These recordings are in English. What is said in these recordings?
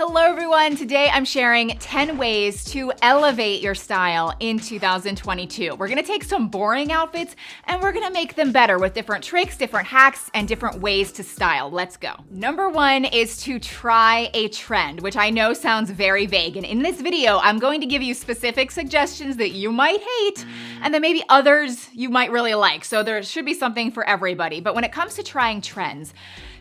Hello everyone, today I'm sharing 10 ways to elevate your style in 2022. We're gonna take some boring outfits and we're gonna make them better with different tricks, different hacks, and different ways to style. Let's go. Number one is to try a trend, which I know sounds very vague. And in this video, I'm going to give you specific suggestions that you might hate and then maybe others you might really like. So there should be something for everybody. But when it comes to trying trends,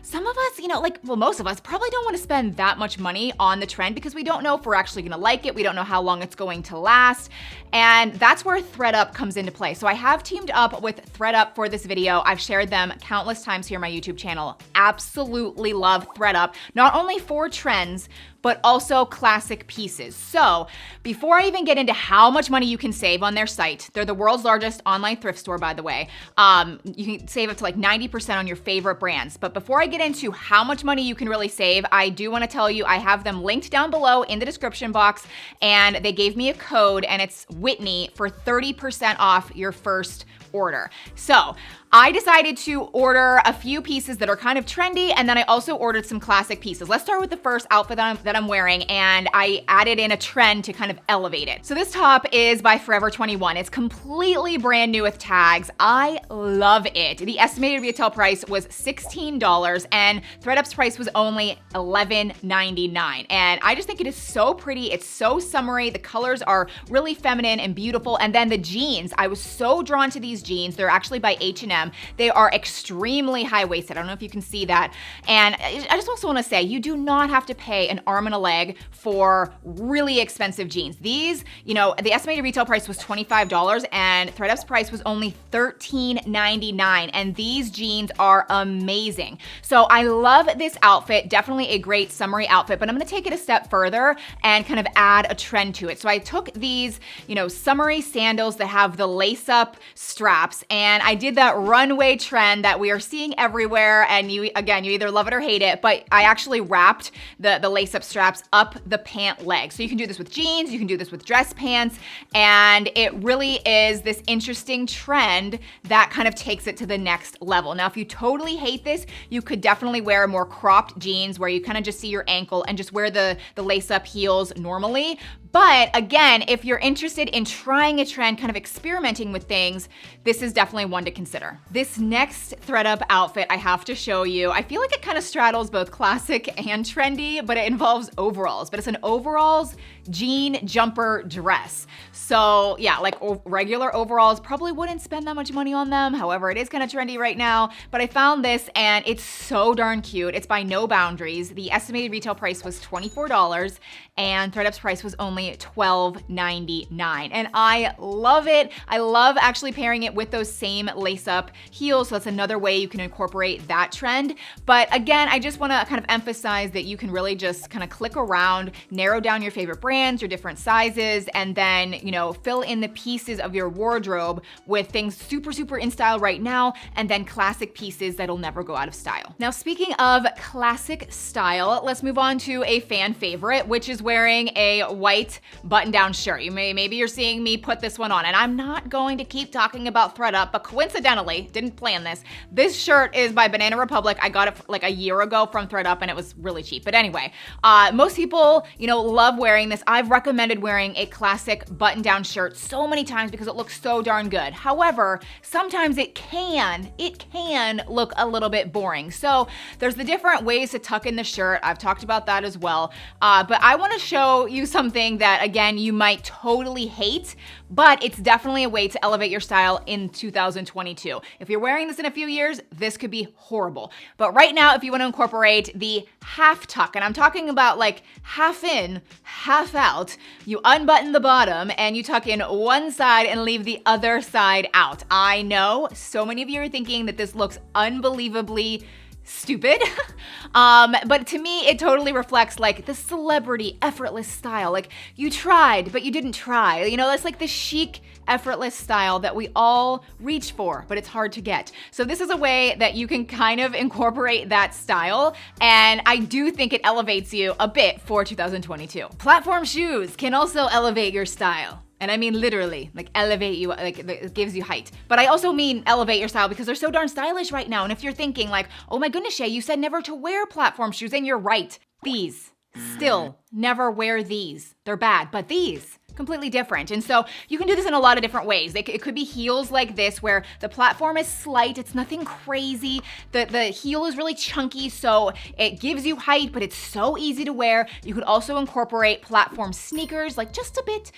some of us, most of us probably don't want to spend that much money on the trend because we don't know if we're actually gonna like it. We don't know how long it's going to last. And that's where ThredUp comes into play. So I have teamed up with ThredUp for this video. I've shared them countless times here on my YouTube channel. Absolutely love ThredUp, not only for trends, but also classic pieces. So before I even get into how much money you can save on their site, they're the world's largest online thrift store, by the way. You can save up to like 90% on your favorite brands. But before I get into how much money you can really save, I do wanna tell you, I have them linked down below in the description box, and they gave me a code, and it's Whitney for 30% off your first order. So I decided to order a few pieces that are kind of trendy, and then I also ordered some classic pieces. Let's start with the first outfit that I'm wearing, and I added in a trend to kind of elevate it. So this top is by Forever 21. It's completely brand new with tags. I love it. The estimated retail price was $16, and ThredUp's price was only $11.99. And I just think it is so pretty. It's so summery. The colors are really feminine and beautiful. And then the jeans, I was so drawn to these jeans. They're actually by H&M. They are extremely high-waisted. I don't know if you can see that. And I just also want to say, you do not have to pay an arm and a leg for really expensive jeans. These, the estimated retail price was $25, and ThredUp's price was only $13.99. And these jeans are amazing. So I love this outfit. Definitely a great summery outfit, but I'm going to take it a step further and kind of add a trend to it. So I took these, summery sandals that have the lace-up straps, and I did that runway trend that we are seeing everywhere, and you either love it or hate it, but I actually wrapped the lace-up straps up the pant leg. So you can do this with jeans, you can do this with dress pants, and it really is this interesting trend that kind of takes it to the next level. Now, if you totally hate this, you could definitely wear more cropped jeans where you kind of just see your ankle and just wear the lace-up heels normally. But again, if you're interested in trying a trend, kind of experimenting with things, this is definitely one to consider. This next ThredUp outfit I have to show you, I feel like it kind of straddles both classic and trendy, but it involves overalls. But it's an overalls jean jumper dress. So yeah, like regular overalls, probably wouldn't spend that much money on them. However, it is kind of trendy right now, but I found this and it's so darn cute. It's by No Boundaries. The estimated retail price was $24 and ThredUp's price was only $12.99. And I love it. I love actually pairing it with those same lace-up heels. So that's another way you can incorporate that trend. But again, I just wanna kind of emphasize that you can really just kind of click around, narrow down your favorite brands, your different sizes, and then, fill in the pieces of your wardrobe with things super, super in style right now, and then classic pieces that'll never go out of style. Now, speaking of classic style, let's move on to a fan favorite, which is wearing a white button-down shirt. Maybe you're seeing me put this one on, and I'm not going to keep talking about ThredUp, but coincidentally, didn't plan this. This shirt is by Banana Republic. I got it like a year ago from ThredUp, and it was really cheap. But anyway, most people, love wearing this. I've recommended wearing a classic button-down shirt so many times because it looks so darn good. However, sometimes it can look a little bit boring. So there's the different ways to tuck in the shirt. I've talked about that as well. But I want to show you something that, again, you might totally hate, but it's definitely a way to elevate your style in 2022. If you're wearing this in a few years, this could be horrible. But right now, if you want to incorporate the half tuck, and I'm talking about like half in, half out, you unbutton the bottom and you tuck in one side and leave the other side out. I know so many of you are thinking that this looks unbelievably stupid. But to me, it totally reflects like the celebrity, effortless style. Like you tried, but you didn't try. That's like the chic, effortless style that we all reach for, but it's hard to get. So this is a way that you can kind of incorporate that style. And I do think it elevates you a bit for 2022. Platform shoes can also elevate your style. And I mean literally, like elevate you, like it gives you height. But I also mean elevate your style because they're so darn stylish right now. And if you're thinking like, oh my goodness, Shay, you said never to wear platform shoes, and you're right. These Still, never wear these. They're bad, but these, completely different. And so you can do this in a lot of different ways. It could be heels like this where the platform is slight, it's nothing crazy. The heel is really chunky, so it gives you height, but it's so easy to wear. You could also incorporate platform sneakers, like just a bit.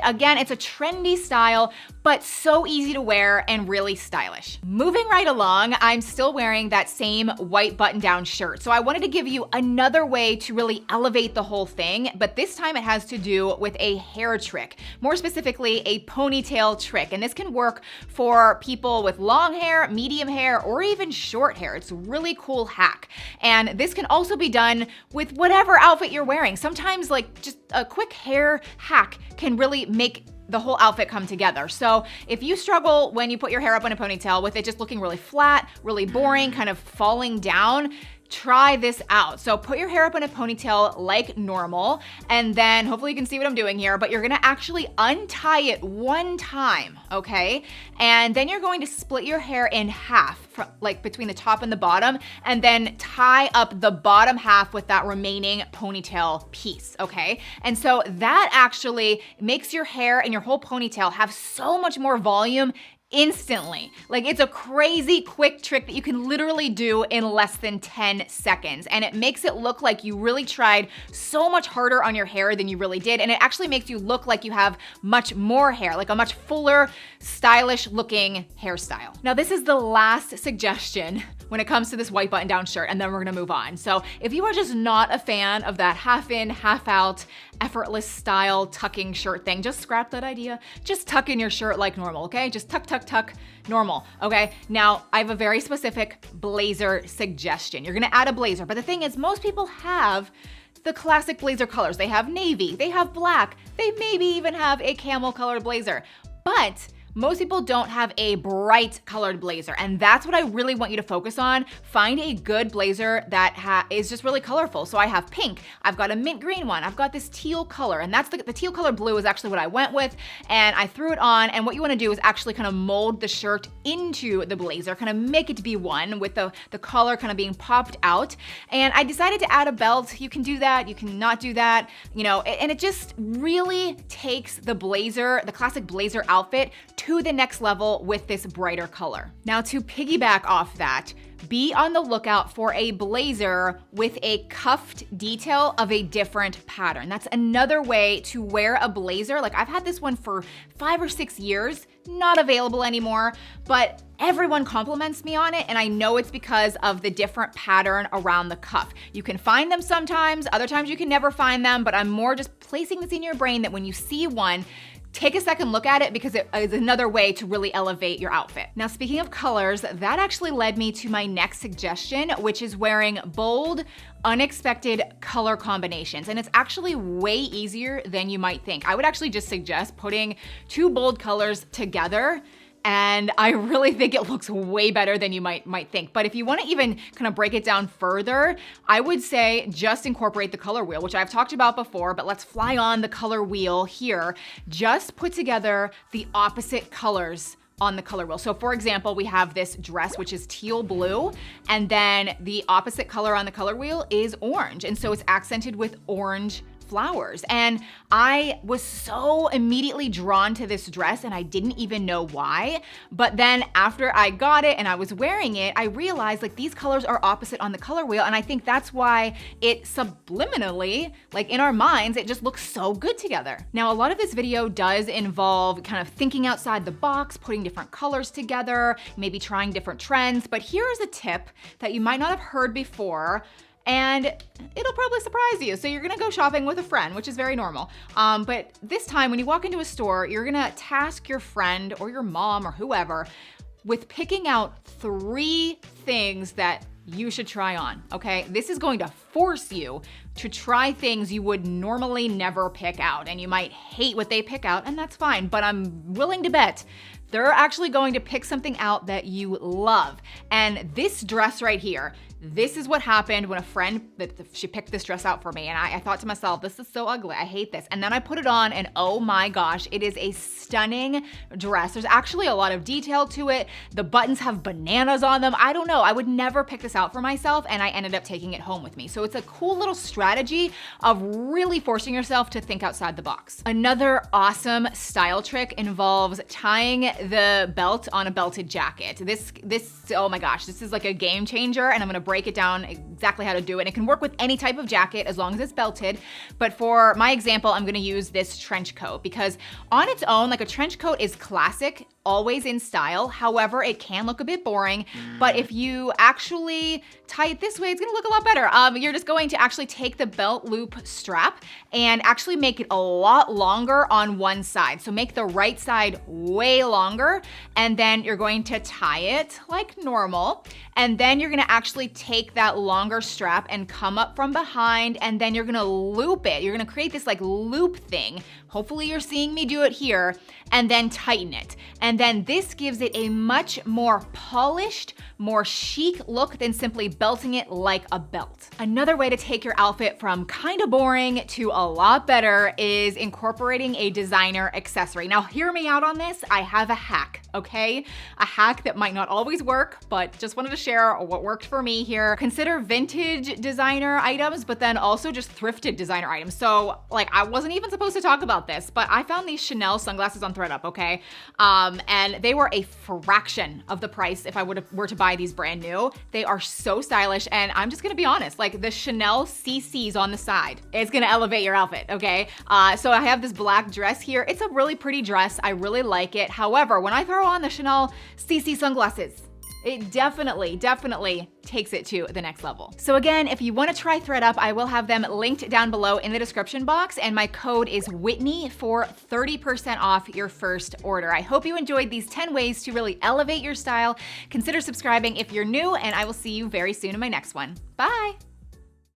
Again, it's a trendy style, but so easy to wear and really stylish. Moving right along, I'm still wearing that same white button-down shirt. So I wanted to give you another way to really elevate the whole thing, but this time it has to do with a hair trick, more specifically a ponytail trick. And this can work for people with long hair, medium hair, or even short hair. It's a really cool hack. And this can also be done with whatever outfit you're wearing. Sometimes like just a quick hair hack can really make the whole outfit come together. So if you struggle when you put your hair up in a ponytail with it just looking really flat, really boring, kind of falling down, try this out. So put your hair up in a ponytail like normal, and then hopefully you can see what I'm doing here, but you're gonna actually untie it one time, okay? And then you're going to split your hair in half, like between the top and the bottom, and then tie up the bottom half with that remaining ponytail piece, okay? And so that actually makes your hair and your whole ponytail have so much more volume instantly. Like, it's a crazy quick trick that you can literally do in less than 10 seconds. And it makes it look like you really tried so much harder on your hair than you really did. And it actually makes you look like you have much more hair, like a much fuller, stylish looking hairstyle. Now, this is the last suggestion when it comes to this white button down shirt, and then we're gonna move on. So if you are just not a fan of that half in, half out, effortless style tucking shirt thing, just scrap that idea. Just tuck in your shirt like normal, okay? Just tuck, tuck, tuck, normal, okay? Now, I have a very specific blazer suggestion. You're gonna add a blazer, but the thing is, most people have the classic blazer colors. They have navy, they have black, they maybe even have a camel colored blazer, but most people don't have a bright colored blazer, and that's what I really want you to focus on. Find a good blazer that is just really colorful. So I have pink, I've got a mint green one, I've got this teal color, and that's the teal color blue is actually what I went with, and I threw it on, and what you wanna do is actually kind of mold the shirt into the blazer, kind of make it to be one with the collar kind of being popped out. And I decided to add a belt. You can do that, you can not do that, you know, and it just really takes the blazer, the classic blazer outfit, to the next level with this brighter color. Now, to piggyback off that, be on the lookout for a blazer with a cuffed detail of a different pattern. That's another way to wear a blazer. Like, I've had this one for 5 or 6 years, not available anymore, but everyone compliments me on it, and I know it's because of the different pattern around the cuff. You can find them sometimes, other times you can never find them, but I'm more just placing this in your brain that when you see one, take a second look at it, because it is another way to really elevate your outfit. Now, speaking of colors, that actually led me to my next suggestion, which is wearing bold, unexpected color combinations. And it's actually way easier than you might think. I would actually just suggest putting 2 bold colors together, and I really think it looks way better than you might think. But if you wanna even kind of break it down further, I would say just incorporate the color wheel, which I've talked about before, but let's fly on the color wheel here. Just put together the opposite colors on the color wheel. So for example, we have this dress, which is teal blue, and then the opposite color on the color wheel is orange. And so it's accented with orange flowers. And I was so immediately drawn to this dress, and I didn't even know why. But then after I got it and I was wearing it, I realized like these colors are opposite on the color wheel. And I think that's why it subliminally, like in our minds, it just looks so good together. Now, a lot of this video does involve kind of thinking outside the box, putting different colors together, maybe trying different trends. But here is a tip that you might not have heard before, and it'll probably surprise you. So you're gonna go shopping with a friend, which is very normal. But this time when you walk into a store, you're gonna task your friend or your mom or whoever with picking out 3 things that you should try on, okay? This is going to force you to try things you would normally never pick out, and you might hate what they pick out, and that's fine, but I'm willing to bet they're actually going to pick something out that you love. And this dress right here This is what happened when a friend, she picked this dress out for me, and I thought to myself, this is so ugly, I hate this. And then I put it on, and oh my gosh, it is a stunning dress. There's actually a lot of detail to it. The buttons have bananas on them. I don't know, I would never pick this out for myself, and I ended up taking it home with me. So it's a cool little strategy of really forcing yourself to think outside the box. Another awesome style trick involves tying the belt on a belted jacket. This, oh my gosh, this is like a game changer, and I'm gonna break it down exactly how to do it. And it can work with any type of jacket as long as it's belted. But for my example, I'm gonna use this trench coat because on its own, like a trench coat is classic, always in style. However, it can look a bit boring, but if you actually tie it this way, it's gonna look a lot better. You're just going to actually take the belt loop strap and actually make it a lot longer on one side. So make the right side way longer, and then you're going to tie it like normal. And then you're gonna actually take that longer strap and come up from behind, and then you're gonna loop it. You're gonna create this like loop thing. Hopefully you're seeing me do it here, and then tighten it. And then this gives it a much more polished, more chic look than simply belting it like a belt. Another way to take your outfit from kind of boring to a lot better is incorporating a designer accessory. Now hear me out on this, I have a hack, okay? A hack that might not always work, but just wanted to share what worked for me here. Consider vintage designer items, but then also just thrifted designer items. So like, I wasn't even supposed to talk about this, but I found these Chanel sunglasses on ThredUp, okay? And they were a fraction of the price if I were to buy these brand new. They are so stylish, and I'm just gonna be honest, like the Chanel CCs on the side, it's gonna elevate your outfit, okay? So I have this black dress here. It's a really pretty dress, I really like it. However, when I throw on the Chanel CC sunglasses, it definitely takes it to the next level. So again, if you wanna try ThredUp, I will have them linked down below in the description box, and my code is Whitney for 30% off your first order. I hope you enjoyed these 10 ways to really elevate your style. Consider subscribing if you're new, and I will see you very soon in my next one. Bye.